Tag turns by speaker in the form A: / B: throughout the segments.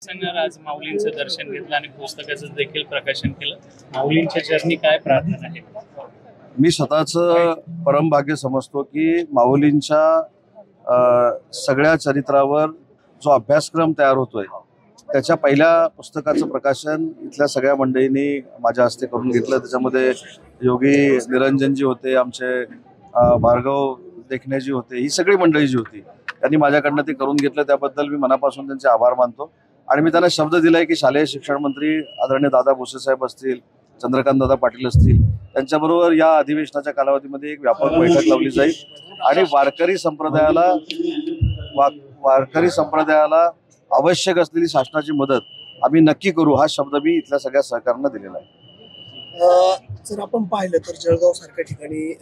A: संघाने आज माऊलींचं दर्शन घेतलं आणि पुस्तकाचं देखील प्रकाशन केलं. माऊलींच्या चरणी काय प्रार्थना आहे?
B: मी स्वतःचं परमभाग्य समजतो की माऊलींच्या सगळ्या चरित्रावर जो अभ्यासक्रम तयार होतोय त्याच्या पहिल्या पुस्तकाचं प्रकाशन इथल्या सगळ्या मंडळींनी माझ्या हस्ते करून घेतलं. त्याच्यामध्ये योगी निरंजनजी होते, आमचे भार्गव देखणेजी होते, ही सगळी मंडळी जी होती त्यांनी माझ्याकडनं ते करून घेतलं. त्याबद्दल मी मनापासून त्यांचे आभार मानतो. आणि मी त्यांना शब्द दिलाय की शालेय शिक्षण मंत्री आदरणीय दादा भुसे साहेब असतील, चंद्रकांत दादा पाटील असतील, त्यांच्याबरोबर या अधिवेशनाच्या कालावधीमध्ये एक व्यापक बैठक लावली जाईल आणि वारकरी संप्रदायाला आवश्यक असलेली शासनाची मदत आम्ही नक्की करू, हा शब्द मी इथल्या सगळ्या सहकार्यांना दिलेला आहे.
C: जर आपण पाहिलं तर जळगाव सारख्या ठिकाणी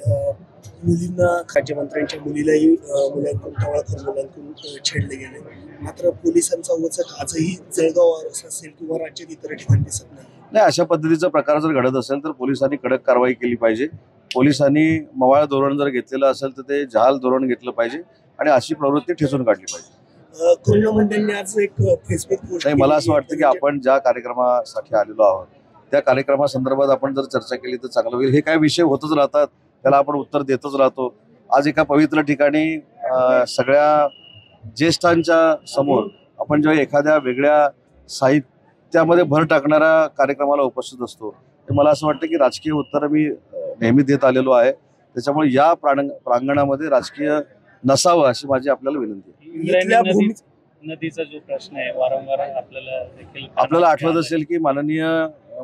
C: मुलींना, राज्यमंत्र्यांच्या मुलीलाही मुलांकडून छेडले गेले, मात्र पोलिसांचा वचक आजही जळगाव असेल किंवा राज्यात इतर ठिकाणी दिसत नाही.
B: अशा पद्धतीचा प्रकार जर घडत असेल तर पोलिसांनी कडक कारवाई केली पाहिजे. पोलिसांनी मवाळ धोरण जर घेतलेलं असेल तर ते जहाल धोरण घेतलं पाहिजे आणि अशी प्रवृत्ती ठेचून काढली पाहिजे.
C: करुणा मंडळींनी आज एक फेसबुक पोस्ट
B: नाही, मला असं वाटतं की आपण ज्या कार्यक्रमासाठी आलेलो आहोत त्या कार्यक्रमासंदर्भात आपण जर चर्चा केली तर चांगलं होईल. हे काय विषय होतच राहतात, त्याला आपण उत्तर देतच राहतो. आज एका पवित्र ठिकाणी सगळ्या ज्येष्ठांच्या समोर आपण जेव्हा एखाद्या वेगळ्या साहित्यामध्ये भर टाकणाऱ्या कार्यक्रमाला उपस्थित असतो तर मला असं वाटतं की राजकीय उत्तरं मी नेहमी देत आलेलो आहे. त्याच्यामुळे या प्रांगणामध्ये राजकीय नसावं अशी माझी आपल्याला विनंती आहे.
A: नदीचा जो प्रश्न आहे वारंवार
B: आपल्याला आठवत असेल की माननीय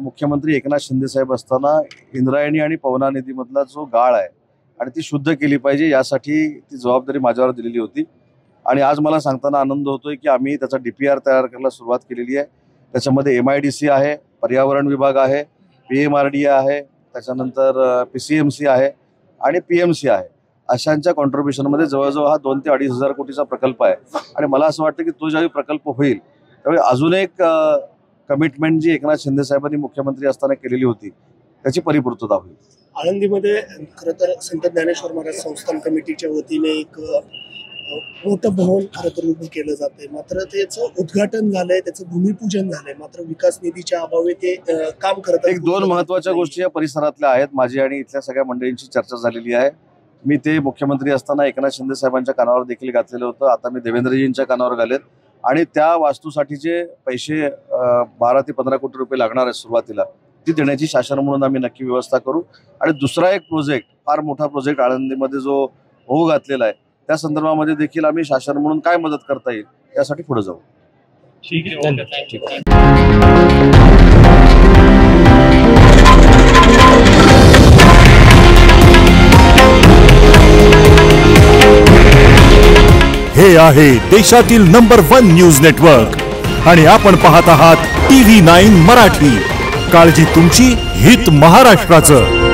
B: मुख्यमंत्री एकनाथ शिंदे साहेब असताना इंद्रायणी आणि पवना नदीमधला जो गाळ आहे आणि ती शुद्ध केली पाहिजे यासाठी ती जबाबदारी माझ्यावर दिलेली होती. आणि आज मला सांगताना आनंद होतोय की आम्ही त्याचा DPR तयार करायला सुरुवात केलेली आहे. त्याच्यामध्ये MIDC आहे, पर्यावरण विभाग आहे, PMRD आहे, त्याच्यानंतर PCMC आहे आणि PMC आहे. अशांच्या कॉन्ट्रीब्युशनमध्ये जवळजवळ हा 2 ते 2.5 हजार कोटीचा प्रकल्प आहे. आणि मला असं वाटतं की तो ज्यावेळी प्रकल्प होईल त्यावेळी अजून एक कमिटमेंट जी एकनाथ शिंदे साहेबांनी मुख्यमंत्री असताना केलेली होती त्याची परिपूर्तता होईल.
C: आळंदीमध्ये खरं तर संत ज्ञानेश्वर महाराज संस्थान कमिटीच्या वतीने एक मोठं भवन खरं तर उभं केलं जातंय, मात्र त्याचं उद्घाटन झालंय, त्याचं भूमिपूजन झालंय, मात्र विकास निधीच्या अभावी ते काम करत.
B: एक 2 महत्वाच्या गोष्टी या परिसरातल्या आहेत. माझी आणि इथल्या सगळ्या मंडळींची चर्चा झालेली आहे. मी ते मुख्यमंत्री असताना एकनाथ शिंदे साहेबांच्या कानावर देखील घातलेलं होतं, आता मी देवेंद्रजींच्या कानावर घालेत. आणि त्या वास्तूसाठीचे पैसे 12 ते 15 कोटी रुपये लागणार आहेत सुरुवातीला, ती देण्याची शासन म्हणून आम्ही नक्की व्यवस्था करू. आणि दुसरा एक प्रोजेक्ट, फार मोठा प्रोजेक्ट आळंदीमध्ये जो होऊ घातलेला आहे त्या संदर्भामध्ये देखील आम्ही शासन म्हणून काय मदत करता येईल यासाठी पुढे जाऊ.
A: ठीक आहे.
D: हे आहे देशातील नंबर 1 न्यूज नेटवर्क आणि आपण पाहत आहात TV9 मराठी. काळजी तुमची, हित महाराष्ट्राचं.